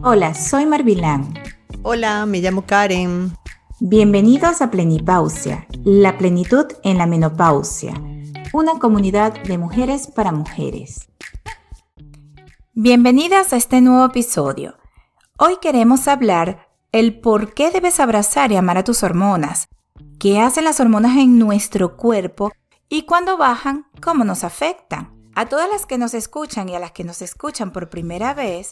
Hola, soy Marvilán. Hola, me llamo Karen. Bienvenidos a Plenipausia, la plenitud en la menopausia, una comunidad de mujeres para mujeres. Bienvenidas a este nuevo episodio. Hoy queremos hablar el por qué debes abrazar y amar a tus hormonas, qué hacen las hormonas en nuestro cuerpo y cuando bajan, cómo nos afectan. A todas las que nos escuchan y a las que nos escuchan por primera vez,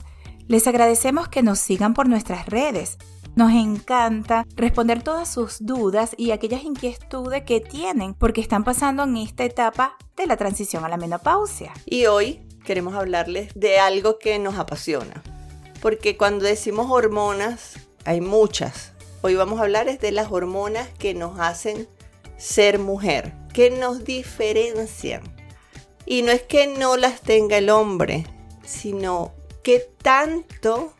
les agradecemos que nos sigan por nuestras redes. Nos encanta responder todas sus dudas y aquellas inquietudes que tienen porque están pasando en esta etapa de la transición a la menopausia. Y hoy queremos hablarles de algo que nos apasiona. Porque cuando decimos hormonas, hay muchas. Hoy vamos a hablar de las hormonas que nos hacen ser mujer, que nos diferencian. Y no es que no las tenga el hombre, sino que tanto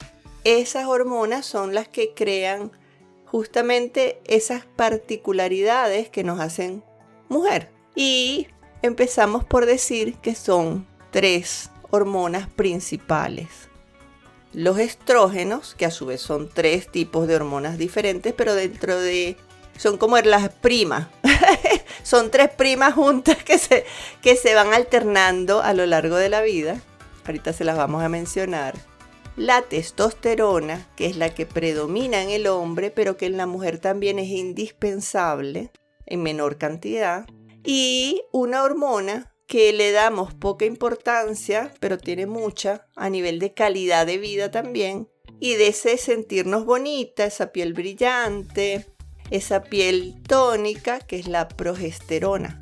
esas hormonas son las que crean justamente esas particularidades que nos hacen mujer. Y empezamos por decir que son 3 hormonas principales. Los estrógenos, que a su vez son 3 tipos de hormonas diferentes, pero son como las primas. Son 3 primas juntas que se van alternando a lo largo de la vida. Ahorita se las vamos a mencionar. La testosterona, que es la que predomina en el hombre, pero que en la mujer también es indispensable en menor cantidad. Y una hormona que le damos poca importancia, pero tiene mucha, a nivel de calidad de vida también. Y de ese sentirnos bonita, esa piel brillante, esa piel tónica, que es la progesterona.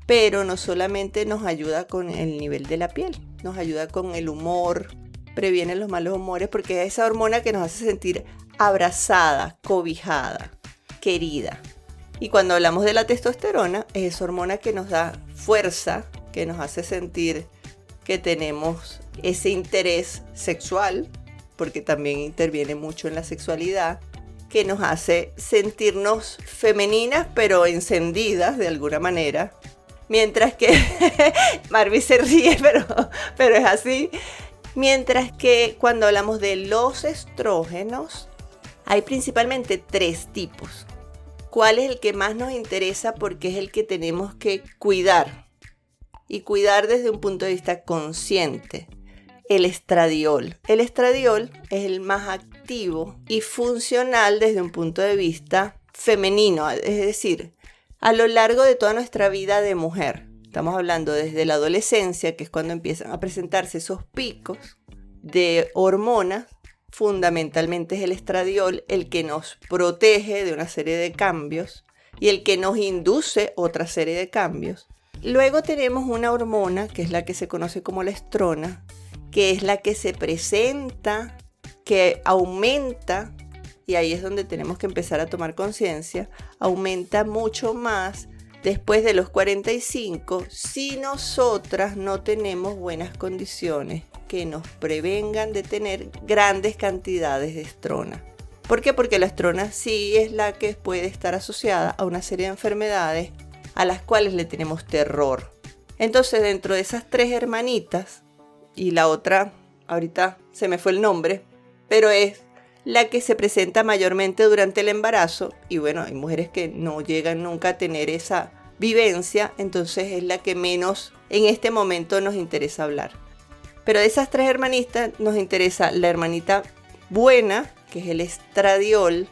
Pero no solamente nos ayuda con el nivel de la piel, nos ayuda con el humor, previene los malos humores, porque es esa hormona que nos hace sentir abrazada, cobijada, querida. Y cuando hablamos de la testosterona, es esa hormona que nos da fuerza, que nos hace sentir que tenemos ese interés sexual, porque también interviene mucho en la sexualidad, que nos hace sentirnos femeninas, pero encendidas de alguna manera. Mientras que, Marvi se ríe, pero es así. Mientras que cuando hablamos de los estrógenos, hay principalmente 3 tipos. ¿Cuál es el que más nos interesa? Porque es el que tenemos que cuidar. Y cuidar desde un punto de vista consciente. El estradiol. El estradiol es el más activo y funcional desde un punto de vista femenino. Es decir, a lo largo de toda nuestra vida de mujer. Estamos hablando desde la adolescencia, que es cuando empiezan a presentarse esos picos de hormonas. Fundamentalmente es el estradiol el que nos protege de una serie de cambios y el que nos induce otra serie de cambios. Luego tenemos una hormona que es la que se conoce como la estrona, que es la que se presenta, que aumenta, y ahí es donde tenemos que empezar a tomar conciencia, aumenta mucho más después de los 45 si nosotras no tenemos buenas condiciones que nos prevengan de tener grandes cantidades de estrona. ¿Por qué? Porque la estrona sí es la que puede estar asociada a una serie de enfermedades a las cuales le tenemos terror. Entonces, dentro de esas 3 hermanitas, y la otra, ahorita se me fue el nombre, pero es la que se presenta mayormente durante el embarazo, y bueno, hay mujeres que no llegan nunca a tener esa vivencia, entonces es la que menos en este momento nos interesa hablar. Pero de esas 3 hermanitas nos interesa la hermanita buena, que es el estradiol,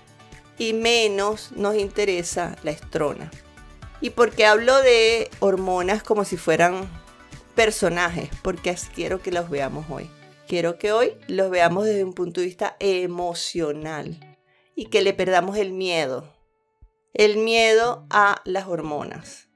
y menos nos interesa la estrona. ¿Y por qué hablo de hormonas como si fueran personajes? Porque así quiero que los veamos hoy. Quiero que hoy los veamos desde un punto de vista emocional y que le perdamos el miedo a las hormonas,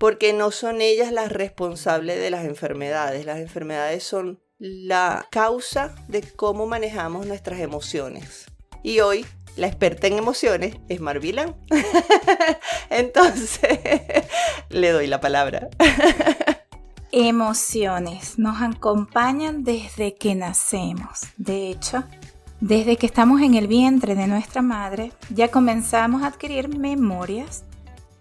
porque no son ellas las responsables de las enfermedades. Las enfermedades son la causa de cómo manejamos nuestras emociones. Y hoy la experta en emociones es Marvilán. Entonces, le doy la palabra. Emociones nos acompañan desde que nacemos. De hecho, desde que estamos en el vientre de nuestra madre, ya comenzamos a adquirir memorias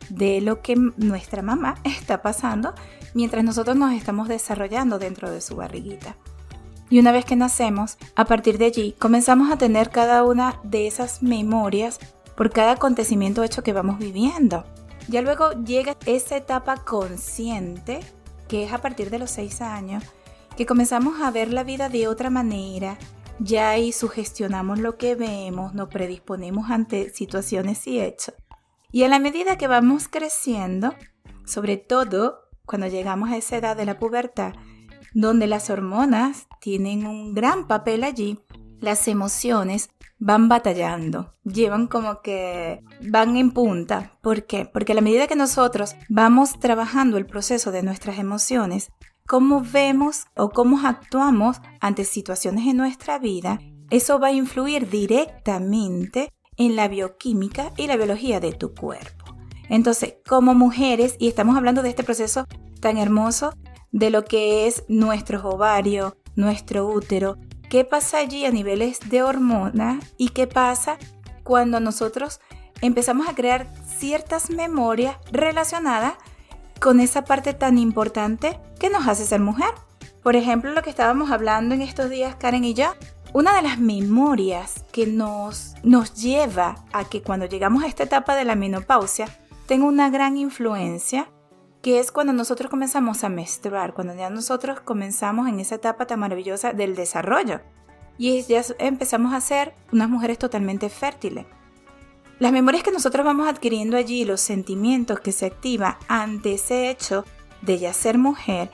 de lo que nuestra mamá está pasando mientras nosotros nos estamos desarrollando dentro de su barriguita. Y una vez que nacemos, a partir de allí comenzamos a tener cada una de esas memorias por cada acontecimiento hecho que vamos viviendo. Ya luego llega esa etapa consciente, que es a partir de los 6 años, que comenzamos a ver la vida de otra manera. Ya ahí sugestionamos lo que vemos, nos predisponemos ante situaciones y hechos. Y a la medida que vamos creciendo, sobre todo cuando llegamos a esa edad de la pubertad, donde las hormonas tienen un gran papel allí, las emociones van batallando, llevan como que van en punta. ¿Por qué? Porque a la medida que nosotros vamos trabajando el proceso de nuestras emociones, cómo vemos o cómo actuamos ante situaciones en nuestra vida, eso va a influir directamente en la bioquímica y la biología de tu cuerpo. Entonces, como mujeres, y estamos hablando de este proceso tan hermoso de lo que es nuestros ovarios, nuestro útero, qué pasa allí a niveles de hormonas y qué pasa cuando nosotros empezamos a crear ciertas memorias relacionadas con esa parte tan importante que nos hace ser mujer. Por ejemplo, lo que estábamos hablando en estos días, Karen y yo, una de las memorias que nos lleva a que cuando llegamos a esta etapa de la menopausia tenga una gran influencia, que es cuando nosotros comenzamos a menstruar, cuando ya nosotros comenzamos en esa etapa tan maravillosa del desarrollo y ya empezamos a ser unas mujeres totalmente fértiles. Las memorias que nosotros vamos adquiriendo allí, los sentimientos que se activan ante ese hecho de ya ser mujer,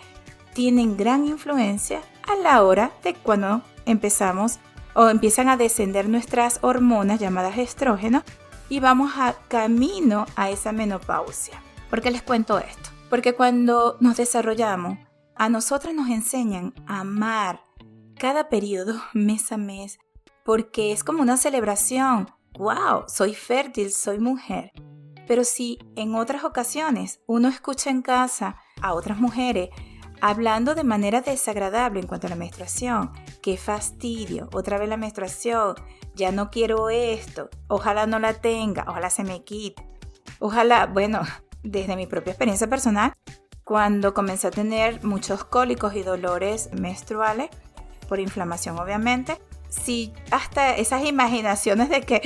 tienen gran influencia a la hora de cuando empezamos o empiezan a descender nuestras hormonas llamadas estrógenos y vamos a camino a esa menopausia. ¿Por qué les cuento esto? Porque cuando nos desarrollamos, a nosotras nos enseñan a amar cada periodo, mes a mes, porque es como una celebración. ¡Wow! Soy fértil, soy mujer. Pero si en otras ocasiones uno escucha en casa a otras mujeres hablando de manera desagradable en cuanto a la menstruación, qué fastidio, otra vez la menstruación, ya no quiero esto, ojalá no la tenga, ojalá se me quite, ojalá, bueno, desde mi propia experiencia personal, cuando comencé a tener muchos cólicos y dolores menstruales, por inflamación obviamente, sí, hasta esas imaginaciones de que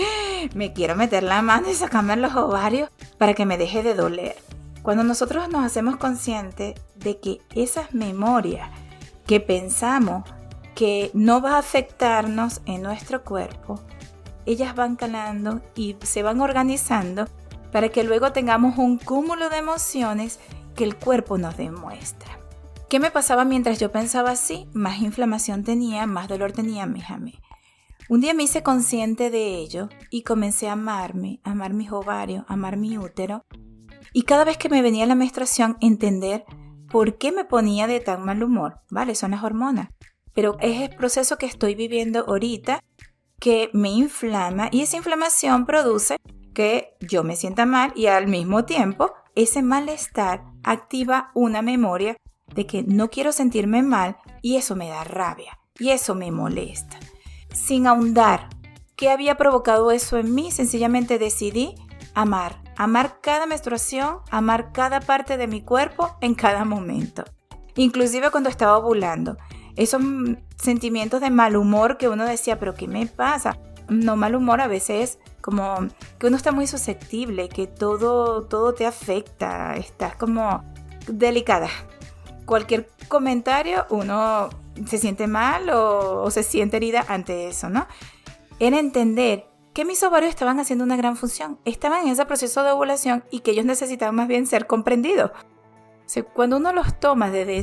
me quiero meter la mano y sacarme los ovarios para que me deje de doler. Cuando nosotros nos hacemos conscientes de que esas memorias que pensamos que no va a afectarnos en nuestro cuerpo, ellas van calando y se van organizando para que luego tengamos un cúmulo de emociones que el cuerpo nos demuestra. ¿Qué me pasaba mientras yo pensaba así? Más inflamación tenía, más dolor tenía, méjame. Un día me hice consciente de ello y comencé a amarme, a amar mis ovarios, a amar mi útero. Y cada vez que me venía la menstruación, entender por qué me ponía de tan mal humor. Vale, son las hormonas. Pero es el proceso que estoy viviendo ahorita que me inflama y esa inflamación produce que yo me sienta mal y al mismo tiempo ese malestar activa una memoria de que no quiero sentirme mal y eso me da rabia y eso me molesta. Sin ahondar qué había provocado eso en mí, sencillamente decidí amar cada menstruación, amar cada parte de mi cuerpo en cada momento. Inclusive cuando estaba ovulando, esos sentimientos de mal humor que uno decía, pero ¿qué me pasa? No, mal humor a veces como que uno está muy susceptible, que todo te afecta, estás como delicada. Cualquier comentario uno se siente mal o se siente herida ante eso, ¿no? Era entender que mis ovarios estaban haciendo una gran función, estaban en ese proceso de ovulación y que ellos necesitaban más bien ser comprendidos. O sea, cuando uno los toma desde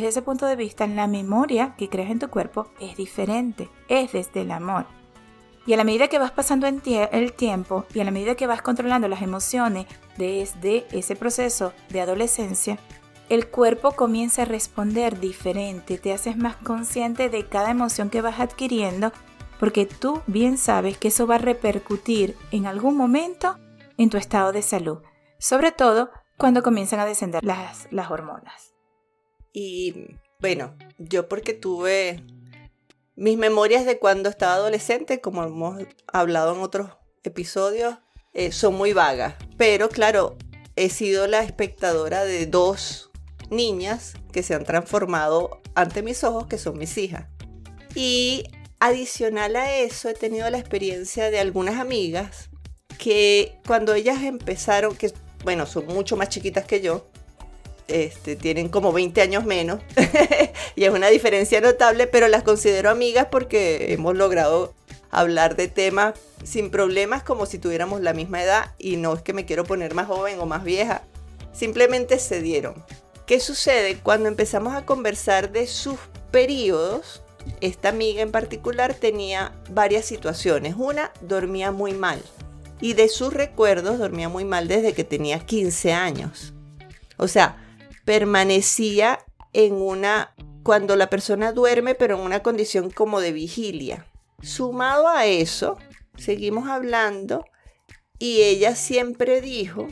ese punto de vista, la memoria que creas en tu cuerpo es diferente, es desde el amor. Y a la medida que vas pasando el tiempo y a la medida que vas controlando las emociones desde ese proceso de adolescencia, el cuerpo comienza a responder diferente, te haces más consciente de cada emoción que vas adquiriendo, porque tú bien sabes que eso va a repercutir en algún momento en tu estado de salud, sobre todo cuando comienzan a descender las hormonas. Y bueno, yo porque tuve mis memorias de cuando estaba adolescente, como hemos hablado en otros episodios, son muy vagas, pero claro, he sido la espectadora de 2 niñas que se han transformado ante mis ojos, que son mis hijas. Y adicional a eso, he tenido la experiencia de algunas amigas que cuando ellas empezaron, que bueno, son mucho más chiquitas que yo, tienen como 20 años menos y es una diferencia notable, pero las considero amigas porque hemos logrado hablar de temas sin problemas como si tuviéramos la misma edad, y no es que me quiero poner más joven o más vieja, simplemente se dieron. ¿Qué sucede? Cuando empezamos a conversar de sus periodos, esta amiga en particular tenía varias situaciones. Una, dormía muy mal, y de sus recuerdos dormía muy mal desde que tenía 15 años. O sea, permanecía cuando la persona duerme, pero en una condición como de vigilia. Sumado a eso, seguimos hablando y ella siempre dijo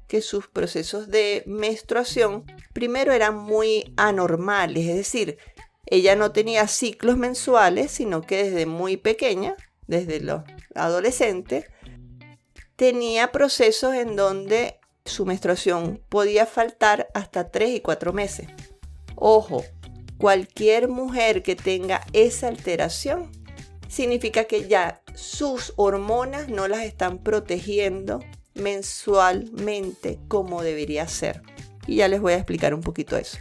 que sus procesos de menstruación primero eran muy anormales, es decir, ella no tenía ciclos mensuales, sino que desde muy pequeña, desde los adolescentes, tenía procesos en donde su menstruación podía faltar hasta 3 y 4 meses. Ojo, cualquier mujer que tenga esa alteración significa que ya sus hormonas no las están protegiendo mensualmente como debería ser. Y ya les voy a explicar un poquito eso.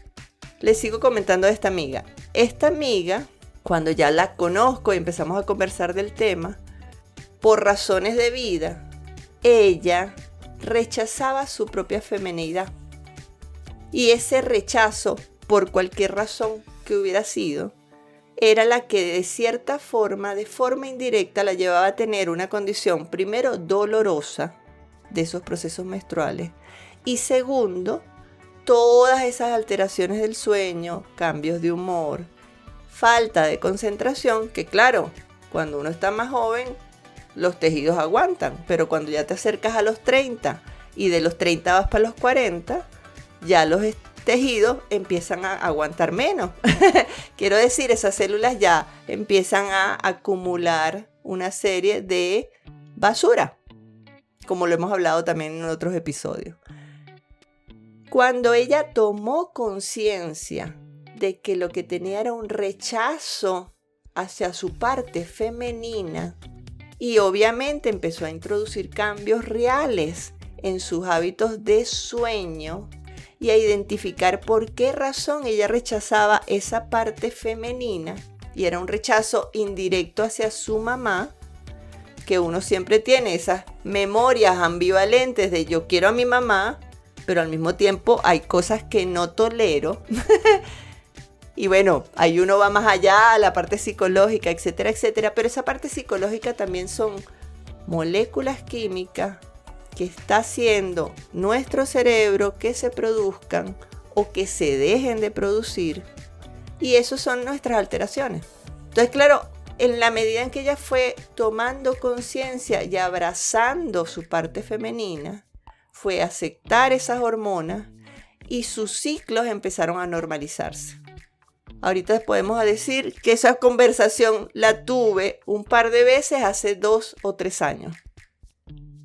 Les sigo comentando de esta amiga. Esta amiga, cuando ya la conozco y empezamos a conversar del tema, por razones de vida, ella rechazaba su propia feminidad. Y ese rechazo, por cualquier razón que hubiera sido, era la que de cierta forma, de forma indirecta, la llevaba a tener una condición, primero, dolorosa de esos procesos menstruales, y segundo, todas esas alteraciones del sueño, cambios de humor, falta de concentración, que claro, cuando uno está más joven, los tejidos aguantan, pero cuando ya te acercas a los 30 y de los 30 vas para los 40, ya los tejidos empiezan a aguantar menos. Quiero decir, esas células ya empiezan a acumular una serie de basura, como lo hemos hablado también en otros episodios. Cuando ella tomó conciencia de que lo que tenía era un rechazo hacia su parte femenina, y obviamente empezó a introducir cambios reales en sus hábitos de sueño y a identificar por qué razón ella rechazaba esa parte femenina, y era un rechazo indirecto hacia su mamá, que uno siempre tiene esas memorias ambivalentes de yo quiero a mi mamá, pero al mismo tiempo hay cosas que no tolero. Y bueno, ahí uno va más allá a la parte psicológica, etcétera, etcétera. Pero esa parte psicológica también son moléculas químicas que está haciendo nuestro cerebro que se produzcan o que se dejen de producir. Y eso son nuestras alteraciones. Entonces, claro, en la medida en que ella fue tomando conciencia y abrazando su parte femenina, fue aceptar esas hormonas y sus ciclos empezaron a normalizarse. Ahorita podemos decir que esa conversación la tuve un par de veces hace 2 o 3 años.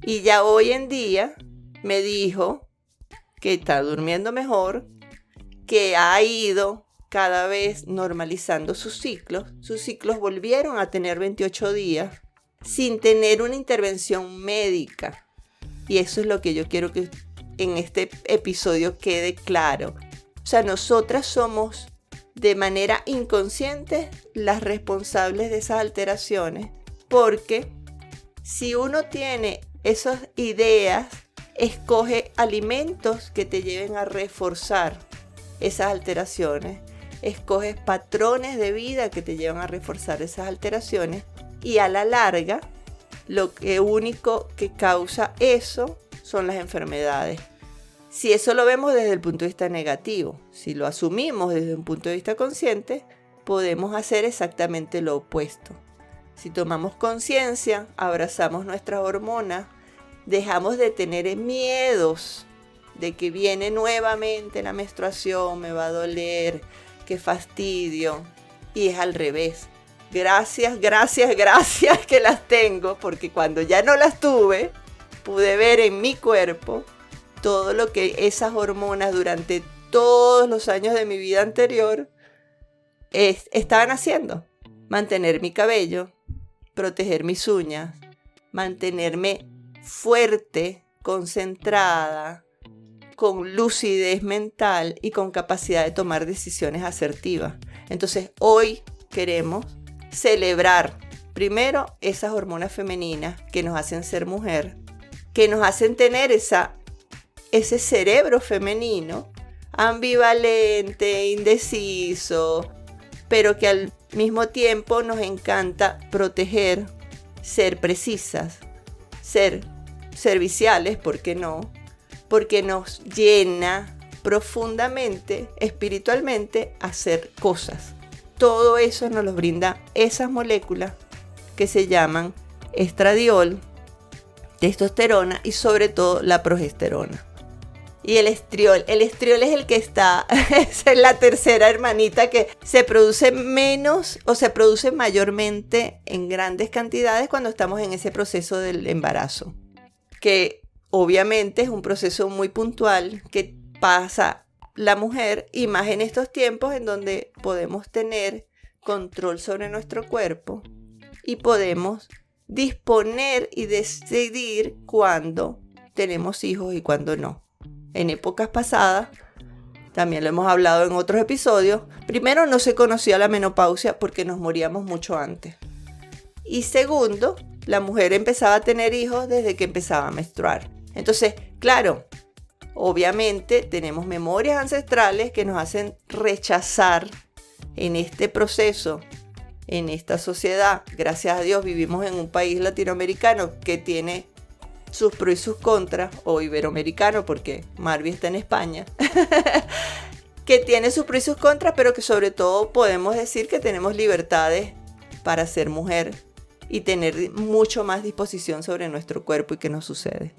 Y ya hoy en día me dijo que está durmiendo mejor, que ha ido cada vez normalizando sus ciclos. Sus ciclos volvieron a tener 28 días sin tener una intervención médica. Y eso es lo que yo quiero que en este episodio quede claro. O sea, nosotras somos de manera inconsciente las responsables de esas alteraciones, porque si uno tiene esas ideas, escoge alimentos que te lleven a reforzar esas alteraciones, escoges patrones de vida que te llevan a reforzar esas alteraciones, y a la larga lo único que causa eso son las enfermedades. Si eso lo vemos desde el punto de vista negativo, si lo asumimos desde un punto de vista consciente, podemos hacer exactamente lo opuesto. Si tomamos conciencia, abrazamos nuestras hormonas, dejamos de tener miedos de que viene nuevamente la menstruación, me va a doler, qué fastidio, y es al revés. Gracias que las tengo, porque cuando ya no las tuve, pude ver en mi cuerpo todo lo que esas hormonas durante todos los años de mi vida anterior estaban haciendo. mantener mi cabello, proteger mis uñas, mantenerme fuerte, concentrada, con lucidez mental y con capacidad de tomar decisiones asertivas. Entonces, hoy queremos celebrar primero esas hormonas femeninas que nos hacen ser mujer, que nos hacen tener ese cerebro femenino, ambivalente, indeciso, pero que al mismo tiempo nos encanta proteger, ser precisas, ser serviciales, ¿por qué no? Porque nos llena profundamente, espiritualmente, hacer cosas. Todo eso nos lo brinda esas moléculas que se llaman estradiol, testosterona y sobre todo la progesterona. Y el estriol es el que está, es la tercera hermanita que se produce menos o se produce mayormente en grandes cantidades cuando estamos en ese proceso del embarazo, que obviamente es un proceso muy puntual que pasa la mujer, y más en estos tiempos en donde podemos tener control sobre nuestro cuerpo y podemos disponer y decidir cuándo tenemos hijos y cuándo no. En épocas pasadas, también lo hemos hablado en otros episodios, primero no se conocía la menopausia porque nos moríamos mucho antes. Y segundo, la mujer empezaba a tener hijos desde que empezaba a menstruar. Entonces, claro, obviamente tenemos memorias ancestrales que nos hacen rechazar en este proceso, en esta sociedad. Gracias a Dios vivimos en un país latinoamericano que tiene sus pros y sus contras, o iberoamericano porque Marvi está en España, que tiene sus pros y sus contras, pero que sobre todo podemos decir que tenemos libertades para ser mujer y tener mucho más disposición sobre nuestro cuerpo y qué nos sucede.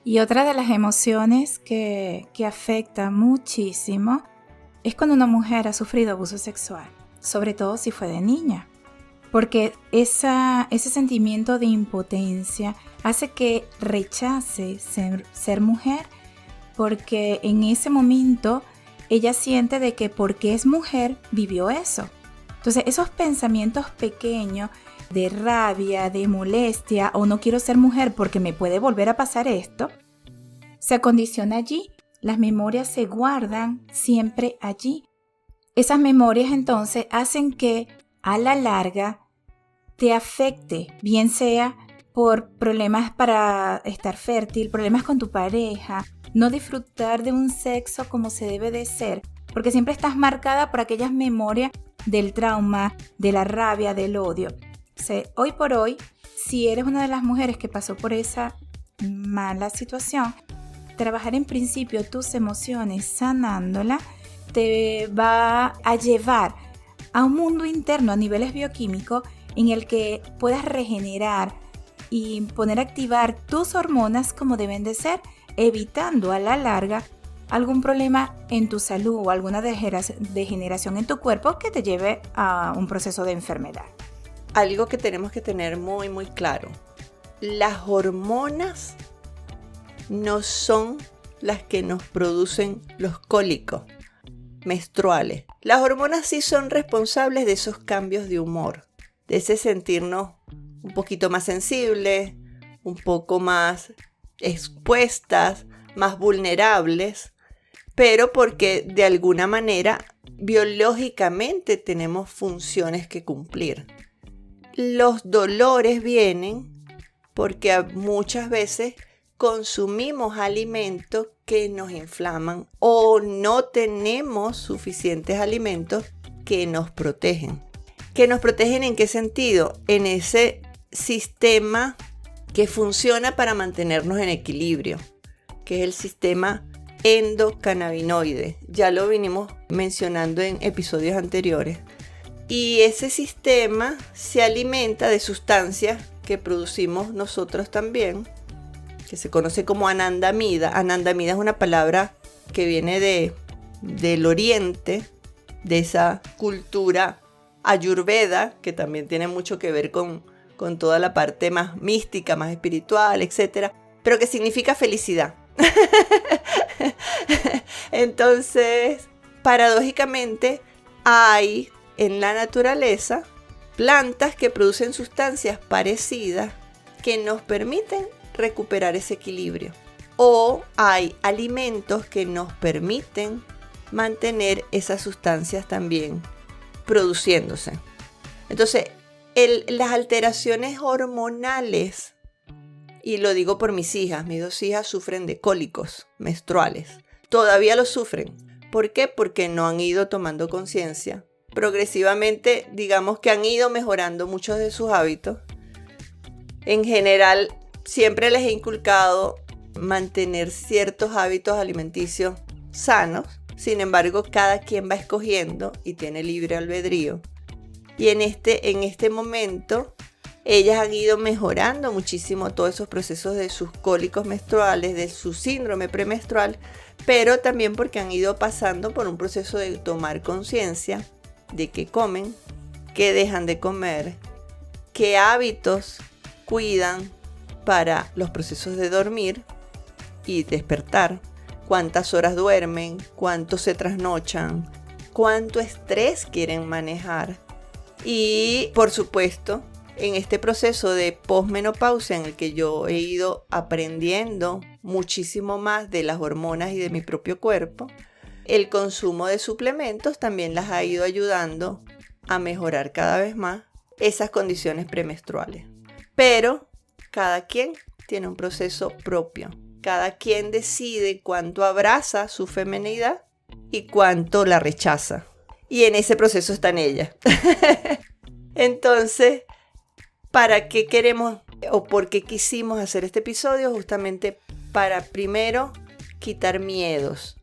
Y otra de las emociones que afecta muchísimo es cuando una mujer ha sufrido abuso sexual, sobre todo si fue de niña, porque ese sentimiento de impotencia hace que rechace ser mujer, porque en ese momento ella siente de que porque es mujer vivió eso. Entonces esos pensamientos pequeños de rabia, de molestia o no quiero ser mujer porque me puede volver a pasar esto, se acondiciona allí. Las memorias se guardan siempre allí. Esas memorias entonces hacen que a la larga te afecte, bien sea por problemas para estar fértil, problemas con tu pareja, no disfrutar de un sexo como se debe de ser, porque siempre estás marcada por aquellas memorias del trauma, de la rabia, del odio. O sea, hoy por hoy, si eres una de las mujeres que pasó por esa mala situación, trabajar en principio tus emociones sanándola te va a llevar a un mundo interno a niveles bioquímicos en el que puedas regenerar y poner a activar tus hormonas como deben de ser, evitando a la larga algún problema en tu salud o alguna degeneración en tu cuerpo que te lleve a un proceso de enfermedad. Algo que tenemos que tener muy muy claro: las hormonas no son las que nos producen los cólicos menstruales. Las hormonas sí son responsables de esos cambios de humor, de ese sentirnos un poquito más sensibles, un poco más expuestas, más vulnerables, pero porque de alguna manera biológicamente tenemos funciones que cumplir. Los dolores vienen porque muchas veces consumimos alimentos que nos inflaman o no tenemos suficientes alimentos que nos protegen. ¿Que nos protegen en qué sentido? En ese sistema que funciona para mantenernos en equilibrio, que es el sistema endocannabinoide. Ya lo vinimos mencionando en episodios anteriores. Y ese sistema se alimenta de sustancias que producimos nosotros también, que se conoce como anandamida. Anandamida es una palabra que viene del oriente, de esa cultura ayurveda, que también tiene mucho que ver con toda la parte más mística, más espiritual, etc. Pero que significa felicidad. Entonces, paradójicamente, hay en la naturaleza plantas que producen sustancias parecidas que nos permiten recuperar ese equilibrio. O hay alimentos que nos permiten mantener esas sustancias también produciéndose. Entonces, las alteraciones hormonales, y lo digo por mis 2 hijas sufren de cólicos menstruales. Todavía lo sufren. ¿Por qué? Porque no han ido tomando conciencia. Progresivamente, digamos que han ido mejorando muchos de sus hábitos. En general, siempre les he inculcado mantener ciertos hábitos alimenticios sanos. Sin embargo, cada quien va escogiendo y tiene libre albedrío. Y en este momento, ellas han ido mejorando muchísimo todos esos procesos de sus cólicos menstruales, de su síndrome premenstrual, pero también porque han ido pasando por un proceso de tomar conciencia de qué comen, qué dejan de comer, qué hábitos cuidan para los procesos de dormir y despertar, cuántas horas duermen, cuánto se trasnochan, cuánto estrés quieren manejar. Y por supuesto, en este proceso de posmenopausia en el que yo he ido aprendiendo muchísimo más de las hormonas y de mi propio cuerpo, el consumo de suplementos también las ha ido ayudando a mejorar cada vez más esas condiciones premenstruales. Pero cada quien tiene un proceso propio. Cada quien decide cuánto abraza su feminidad y cuánto la rechaza. Y en ese proceso están ellas. Entonces, ¿para qué queremos o por qué quisimos hacer este episodio? Justamente para, primero, quitar miedos.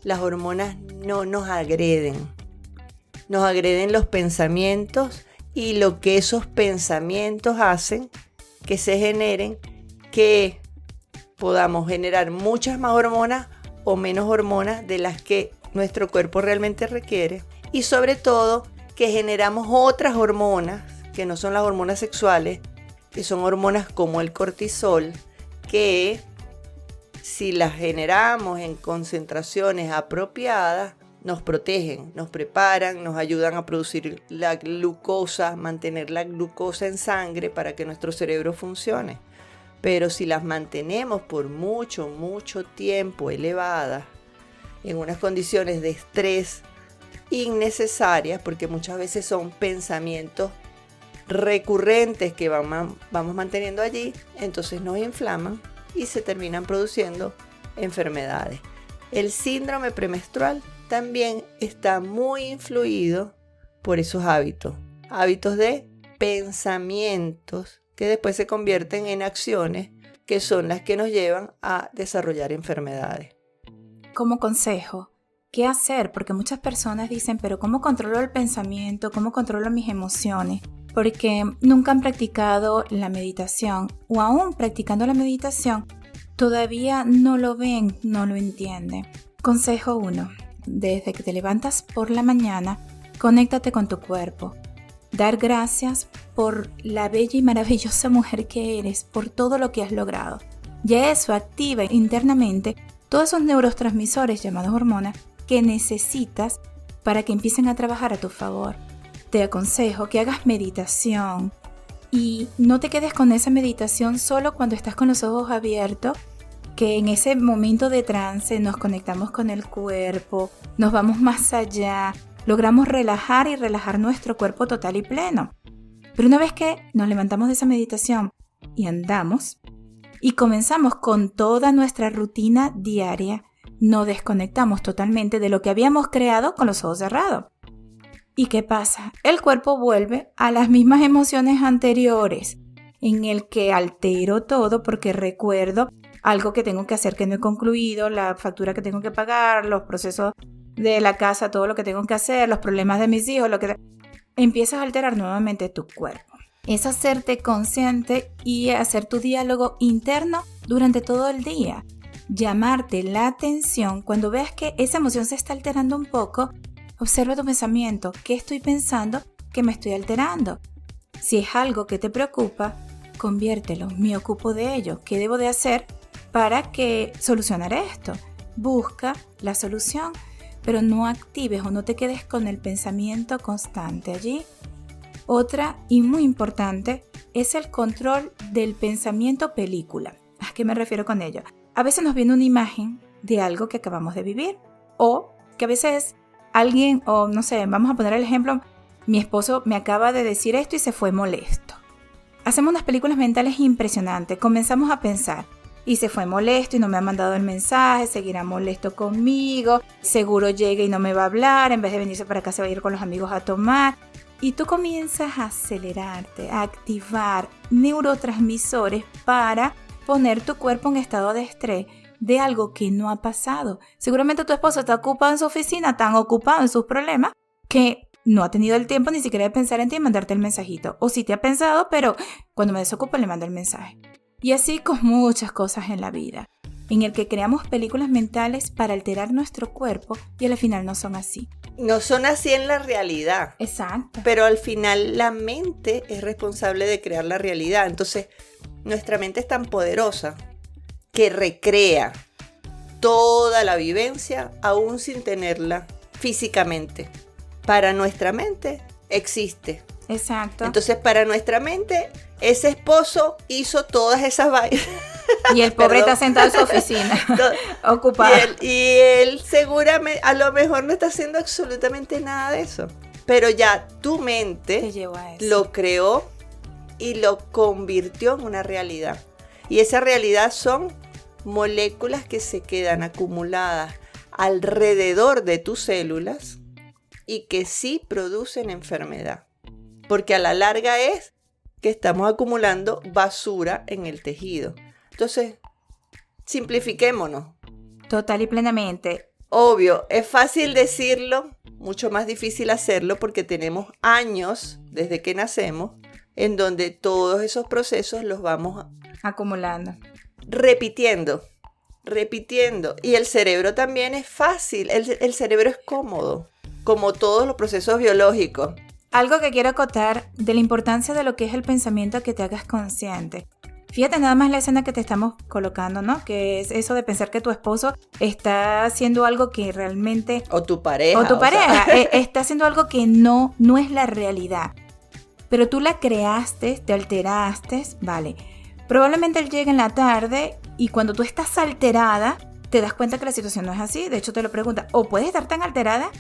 Las hormonas no nos agreden. Nos agreden los pensamientos y lo que esos pensamientos hacen que se generen, que podamos generar muchas más hormonas o menos hormonas de las que nuestro cuerpo realmente requiere. Y sobre todo, que generamos otras hormonas que no son las hormonas sexuales, que son hormonas como el cortisol, que si las generamos en concentraciones apropiadas, nos protegen, nos preparan, nos ayudan a producir la glucosa, mantener la glucosa en sangre para que nuestro cerebro funcione. Pero si las mantenemos por mucho tiempo elevadas, en unas condiciones de estrés innecesarias, porque muchas veces son pensamientos recurrentes que vamos manteniendo allí, entonces nos inflaman y se terminan produciendo enfermedades. El síndrome premenstrual también está muy influido por esos hábitos de pensamientos que después se convierten en acciones que son las que nos llevan a desarrollar enfermedades. Como consejo, ¿qué hacer? Porque muchas personas dicen, pero ¿cómo controlo el pensamiento? ¿Cómo controlo mis emociones? Porque nunca han practicado la meditación o aún practicando la meditación, todavía no lo ven, no lo entienden. Consejo 1. Desde que te levantas por la mañana, conéctate con tu cuerpo. Dar gracias por la bella y maravillosa mujer que eres, por todo lo que has logrado. Ya eso activa internamente todos esos neurotransmisores llamados hormonas que necesitas para que empiecen a trabajar a tu favor. Te aconsejo que hagas meditación y no te quedes con esa meditación solo cuando estás con los ojos abiertos, que en ese momento de trance nos conectamos con el cuerpo, nos vamos más allá, logramos relajar nuestro cuerpo total y pleno. Pero una vez que nos levantamos de esa meditación y andamos y comenzamos con toda nuestra rutina diaria, nos desconectamos totalmente de lo que habíamos creado con los ojos cerrados. ¿Y qué pasa? El cuerpo vuelve a las mismas emociones anteriores, en el que altero todo porque recuerdo algo que tengo que hacer que no he concluido, la factura que tengo que pagar, los procesos de la casa, todo lo que tengo que hacer, los problemas de mis hijos, empiezas a alterar nuevamente tu cuerpo. Es hacerte consciente y hacer tu diálogo interno durante todo el día. Llamarte la atención cuando veas que esa emoción se está alterando un poco. Observa tu pensamiento. ¿Qué estoy pensando que me estoy alterando? Si es algo que te preocupa, conviértelo. Me ocupo de ello. ¿Qué debo de hacer para que solucionar esto? Busca la solución, pero no actives o no te quedes con el pensamiento constante allí. Otra, y muy importante, es el control del pensamiento película. ¿A qué me refiero con ello? A veces nos viene una imagen de algo que acabamos de vivir, o que a veces alguien, o no sé, vamos a poner el ejemplo, mi esposo me acaba de decir esto y se fue molesto. Hacemos unas películas mentales impresionantes, comenzamos a pensar, y se fue molesto y no me ha mandado el mensaje, seguirá molesto conmigo, seguro llega y no me va a hablar, en vez de venirse para acá se va a ir con los amigos a tomar. Y tú comienzas a acelerarte, a activar neurotransmisores para poner tu cuerpo en estado de estrés de algo que no ha pasado. Seguramente tu esposo está ocupado en su oficina, tan ocupado en sus problemas, que no ha tenido el tiempo ni siquiera de pensar en ti y mandarte el mensajito. O sí te ha pensado, pero cuando me desocupo le mando el mensaje. Y así con muchas cosas en la vida, en el que creamos películas mentales para alterar nuestro cuerpo y al final no son así. No son así en la realidad. Exacto. Pero al final la mente es responsable de crear la realidad. Entonces, nuestra mente es tan poderosa que recrea toda la vivencia aún sin tenerla físicamente. Para nuestra mente existe. Exacto. Entonces, para nuestra mente, ese esposo hizo todas esas vainas. Y el pobre está sentado en su oficina, ocupado. Y él seguramente, a lo mejor no está haciendo absolutamente nada de eso. Pero ya tu mente lo creó y lo convirtió en una realidad. Y esa realidad son moléculas que se quedan acumuladas alrededor de tus células y que sí producen enfermedad. Porque a la larga es que estamos acumulando basura en el tejido. Entonces, simplifiquémonos. Total y plenamente. Obvio, es fácil decirlo, mucho más difícil hacerlo porque tenemos años desde que nacemos en donde todos esos procesos los vamos acumulando. Repitiendo. Y el cerebro también es fácil, el cerebro es cómodo, como todos los procesos biológicos. Algo que quiero acotar de la importancia de lo que es el pensamiento, que te hagas consciente. Fíjate nada más la escena que te estamos colocando, ¿no? Que es eso de pensar que tu esposo está haciendo algo que realmente... O tu pareja. Está haciendo algo que no es la realidad. Pero tú la creaste, te alteraste, vale. Probablemente él llegue en la tarde y cuando tú estás alterada, te das cuenta que la situación no es así. De hecho, te lo pregunta. O puedes estar tan alterada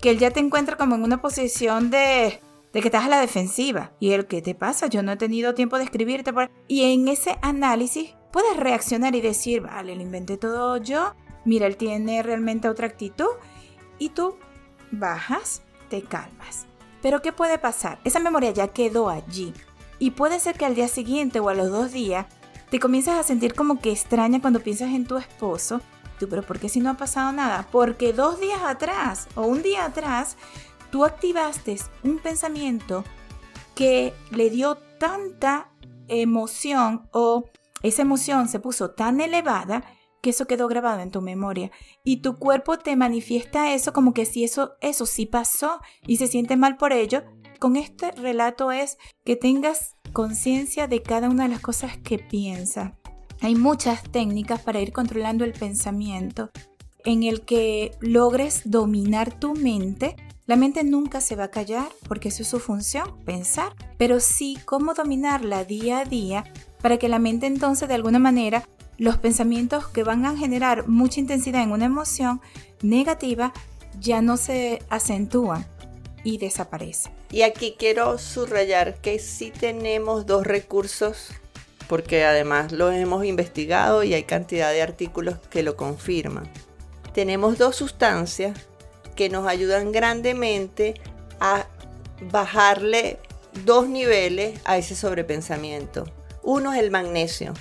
que él ya te encuentra como en una posición de que estás a la defensiva. Y él, ¿qué te pasa? Yo no he tenido tiempo de escribirte. Y en ese análisis puedes reaccionar y decir, vale, lo inventé todo yo. Mira, él tiene realmente otra actitud. Y tú bajas, te calmas. Pero ¿qué puede pasar? Esa memoria ya quedó allí. Y puede ser que al día siguiente o a los 2 días te comienzas a sentir como que extraña cuando piensas en tu esposo. Tú, pero ¿por qué si no ha pasado nada? Porque 2 días atrás o un día atrás tú activaste un pensamiento que le dio tanta emoción o esa emoción se puso tan elevada que eso quedó grabado en tu memoria y tu cuerpo te manifiesta eso como que si eso sí pasó y se siente mal por ello. Con este relato es que tengas conciencia de cada una de las cosas que piensas. Hay muchas técnicas para ir controlando el pensamiento en el que logres dominar tu mente. La mente nunca se va a callar porque eso es su función, pensar, pero sí cómo dominarla día a día para que la mente entonces de alguna manera los pensamientos que van a generar mucha intensidad en una emoción negativa ya no se acentúan y desaparecen. Y aquí quiero subrayar que sí tenemos 2 recursos porque además lo hemos investigado y hay cantidad de artículos que lo confirman. Tenemos 2 sustancias que nos ayudan grandemente a bajarle 2 niveles a ese sobrepensamiento. Uno es el magnesio.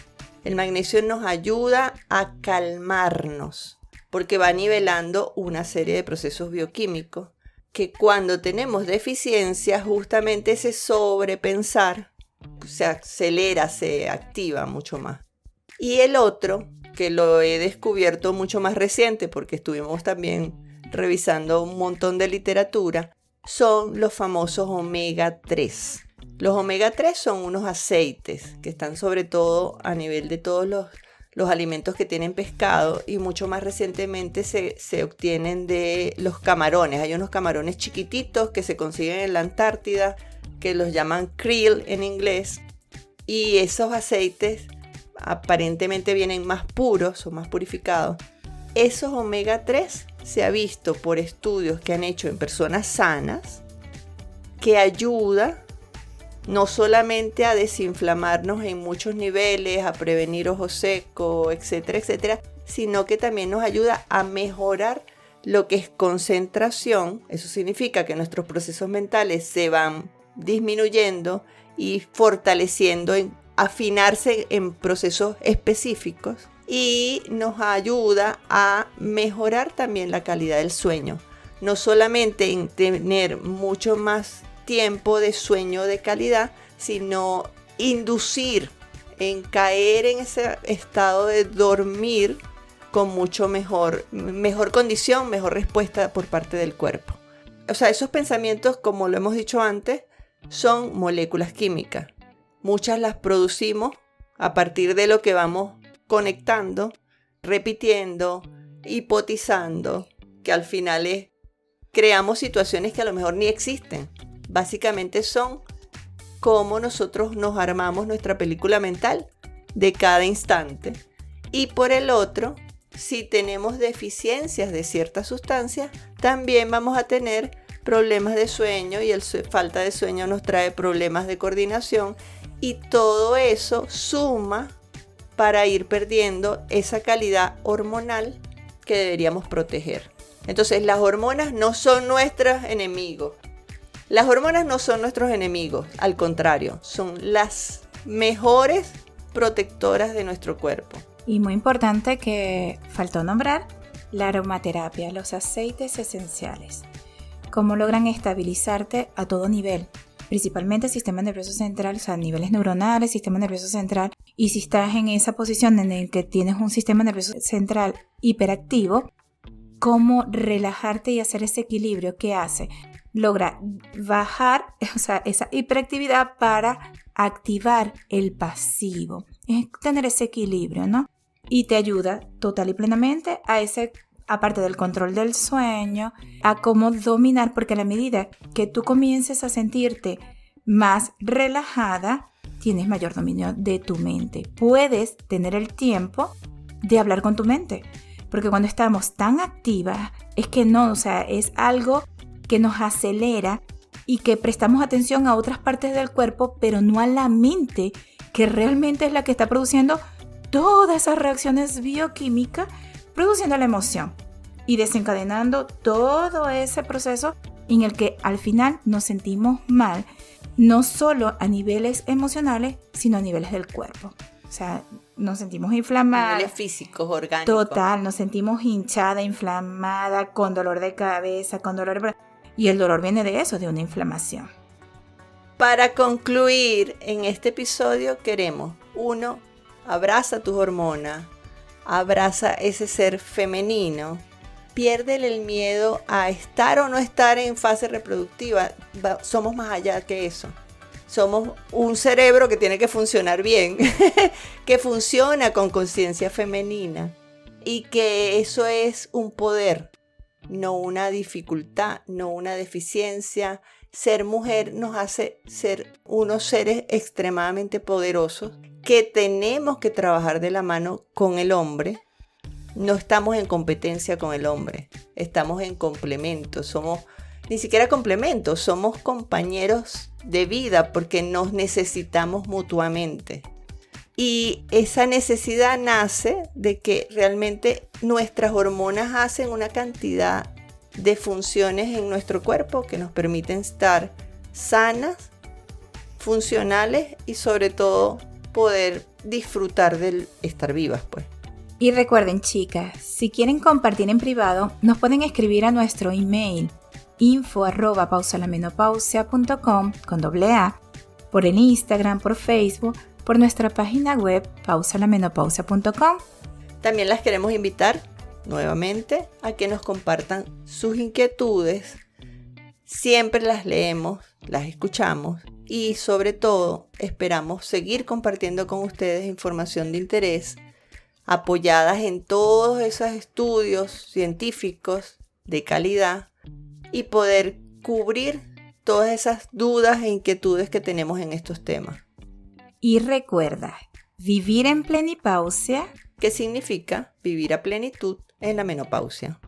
El magnesio nos ayuda a calmarnos porque va nivelando una serie de procesos bioquímicos que cuando tenemos deficiencia, justamente ese sobrepensar se acelera, se activa mucho más. Y el otro, que lo he descubierto mucho más reciente porque estuvimos también revisando un montón de literatura, son los famosos omega 3. Los omega 3 son unos aceites que están sobre todo a nivel de todos los alimentos que tienen pescado y mucho más recientemente se obtienen de los camarones. Hay unos camarones chiquititos que se consiguen en la Antártida que los llaman krill en inglés, y esos aceites aparentemente vienen más puros o más purificados. Esos omega 3 se ha visto por estudios que han hecho en personas sanas que ayuda no solamente a desinflamarnos en muchos niveles, a prevenir ojo seco, etcétera, etcétera, sino que también nos ayuda a mejorar lo que es concentración. Eso significa que nuestros procesos mentales se van disminuyendo y fortaleciendo en afinarse en procesos específicos, y nos ayuda a mejorar también la calidad del sueño, no solamente en tener mucho más tiempo de sueño de calidad, sino inducir en caer en ese estado de dormir con mucho mejor condición, mejor respuesta por parte del cuerpo. O sea, esos pensamientos, como lo hemos dicho antes, son moléculas químicas. Muchas las producimos a partir de lo que vamos conectando, repitiendo, hipotizando, que al final creamos situaciones que a lo mejor ni existen. Básicamente son cómo nosotros nos armamos nuestra película mental de cada instante. Y por el otro, si tenemos deficiencias de ciertas sustancias, también vamos a tener problemas de sueño, y falta de sueño nos trae problemas de coordinación, y todo eso suma para ir perdiendo esa calidad hormonal que deberíamos proteger. Entonces, las hormonas no son nuestros enemigos. Las hormonas no son nuestros enemigos, al contrario, son las mejores protectoras de nuestro cuerpo. Y muy importante que faltó nombrar la aromaterapia, los aceites esenciales. Cómo logran estabilizarte a todo nivel, principalmente el sistema nervioso central, o sea, niveles neuronales, sistema nervioso central. Y si estás en esa posición en el que tienes un sistema nervioso central hiperactivo, cómo relajarte y hacer ese equilibrio que hace. Logra bajar, o sea, esa hiperactividad para activar el pasivo. Es tener ese equilibrio, ¿no? Y te ayuda total y plenamente a ese, aparte del control del sueño, a cómo dominar, porque a la medida que tú comiences a sentirte más relajada, tienes mayor dominio de tu mente. Puedes tener el tiempo de hablar con tu mente, porque cuando estamos tan activas, es que no, o sea, es algo que nos acelera y que prestamos atención a otras partes del cuerpo, pero no a la mente, que realmente es la que está produciendo todas esas reacciones bioquímicas, produciendo la emoción y desencadenando todo ese proceso en el que al final nos sentimos mal, no solo a niveles emocionales, sino a niveles del cuerpo. O sea, nos sentimos inflamadas. Niveles físicos, orgánicos. Total, nos sentimos hinchada, inflamada, con dolor de cabeza, con dolor de... Y el dolor viene de eso, de una inflamación. Para concluir, en este episodio queremos, 1, abraza tus hormonas, abraza ese ser femenino, piérdele el miedo a estar o no estar en fase reproductiva. Somos más allá que eso. Somos un cerebro que tiene que funcionar bien, que funciona con conciencia femenina, y que eso es un poder, no una dificultad, no una deficiencia. Ser mujer nos hace ser unos seres extremadamente poderosos que tenemos que trabajar de la mano con el hombre. No estamos en competencia con el hombre, estamos en complemento. Ni siquiera complementos, somos compañeros de vida porque nos necesitamos mutuamente. Y esa necesidad nace de que realmente nuestras hormonas hacen una cantidad de funciones en nuestro cuerpo que nos permiten estar sanas, funcionales y sobre todo poder disfrutar del estar vivas, pues. Y recuerden, chicas, si quieren compartir en privado, nos pueden escribir a nuestro email info@pausalamenopausia.com con AA, por el Instagram, por Facebook, por nuestra página web pausalamenopausia.com. También las queremos invitar nuevamente a que nos compartan sus inquietudes. Siempre las leemos, las escuchamos y sobre todo esperamos seguir compartiendo con ustedes información de interés apoyadas en todos esos estudios científicos de calidad y poder cubrir todas esas dudas e inquietudes que tenemos en estos temas. Y recuerda, vivir en plenipausia, ¿Qué significa vivir a plenitud en la menopausia?